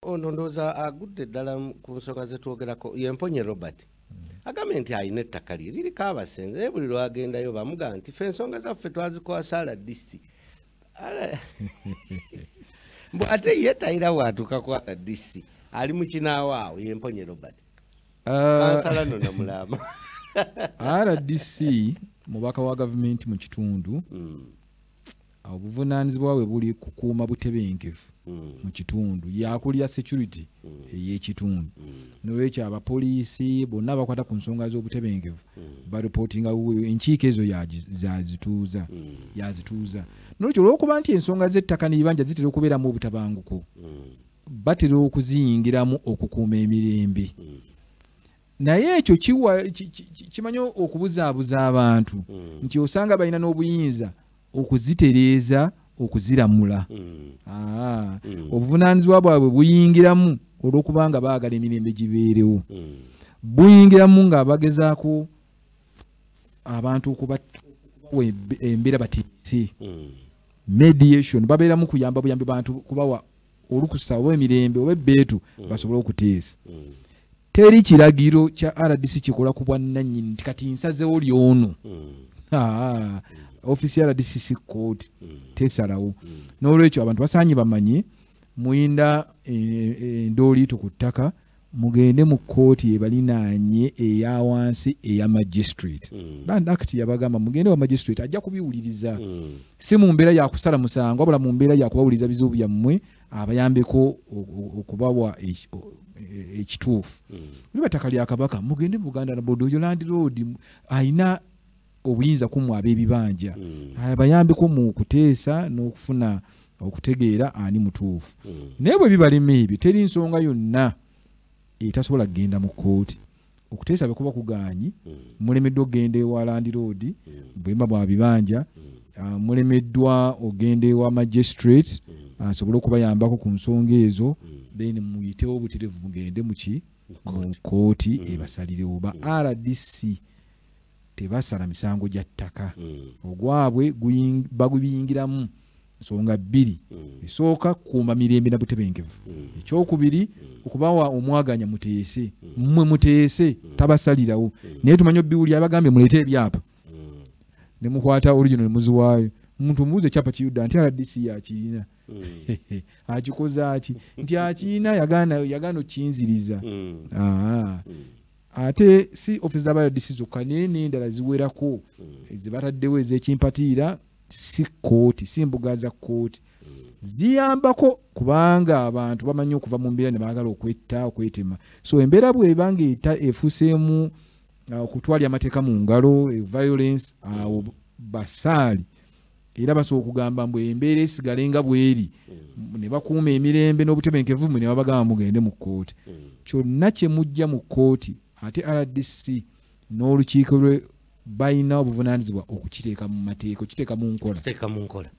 ono ndooza agudde ddala ku nsonga zetwogerako yemponye Robert agambye nti alina ettaka lye liriko abasenze naye buli lwagendayo bamugaa nti ffe ensonga zaffe twazikwasa RDC mbu ate ye tayira bwatuuka ku RDC ali mu kinaawo yemponye Robert kansala no namulama RDC mubaka wa gavumenti mu kitundu obuvunaanyizibwa bwe buli kukuuma butebenkevu mu kitundu yakulira security ey'ekitundu n'olwekyo abapoliisi bonna bakwata ku nsonga z'obutebenkevu baripootinga enkiiko ezo yazituuza n'olwekyo olw'okuba nti ensonga z'ettaka n'ebibanja zitera okubeeramu obutabanguko batera okuziyingiramu okukuuma emirembe naye ekyo kimanyi okubuzaabuza abantu nti osanga balina n'obuyinza okuzitereeza okuziramula obuvunaanyizibwa bwabwe buyingiramu olw'okubanga baagala emirembe gibeerewo buyingiramu nga bagezaako abantu okubawa embeera batiise mediation babeeramu kuyamba buyambi bantu kubawa olukusa oba emirembe oba ebbeetu basobole okuteesa teri kiragiro kya RDC kikola ku bwannannyini nti kati nsazeewo lyono ofisi ya RDC court tesalawo n'olwekyo abantu basaanye bamanye muyinda endooli ku ttaka mugende mu kooti ebalinaanye eya wansi eya magistrate Land Act yabagamba mugende wa magistrate ajja kubiwuliriza si mu mbeera ya kusala musango wabula mu mbeera ya kubawuliriza bizibu byammwe abayambeko okubawa ekituufu liba ttaka lya Kabaka mugende Buganda na Bodo Land Road ayina obuyinza kumwa ab'ebibanja abayambeko mu kuteesa n'okufuna okutegeera ani mutuufu naye bwe bibalema ebyo teri nsonga yonna etasobola kugenda mu kooti okuteesa bekuba kugaanyi mulemeddwa okugenda ewa Land Road bwemba bwa bibanja mulemeddwa ogenda ewa magistrate asobole okubayambako ku nsonga ezo then muyitewo obutereevu mugende mu kooti ebasalirewo ba RDC tebasala misango gya ttaka ogwabwe bagubiyingiramu nsonga bbiri esooka kuuma mirembe na butebenkevu ekyokubiri okubawa omwaganya muteese mmwe muteese tabasalirawo naye tumanyi obbiwuli abagambye muleete ebyapa ne mukwata original muziwaayo muntu mubuuze ekyapa kiyudda nti RDC yakirina akikoza ki nti akirina yagaana okkinziriza ate si office z'aba RDC zokka n'endala ziwerako zibataddewo ez'ekimpatiira si kooti si mbuga za kooti ziyambako kubanga abantu bamanyi okuva mu mbeera ne baagala okwetema so embeera bw'ebanga efuuseemu okutwalya amateeka mu ngalo violence awo basaali era basobola okugamba mbu embeera esigale nga bweri ne bakuuma emirembe n'obutebenkevu ne babagamba mugende mu kooti kyonna kye mujja mu kooti ate RDC n'olukiiko lwe balina obuvunaanyizibwa okukiteeka mu mateeka okiteeka mu nkola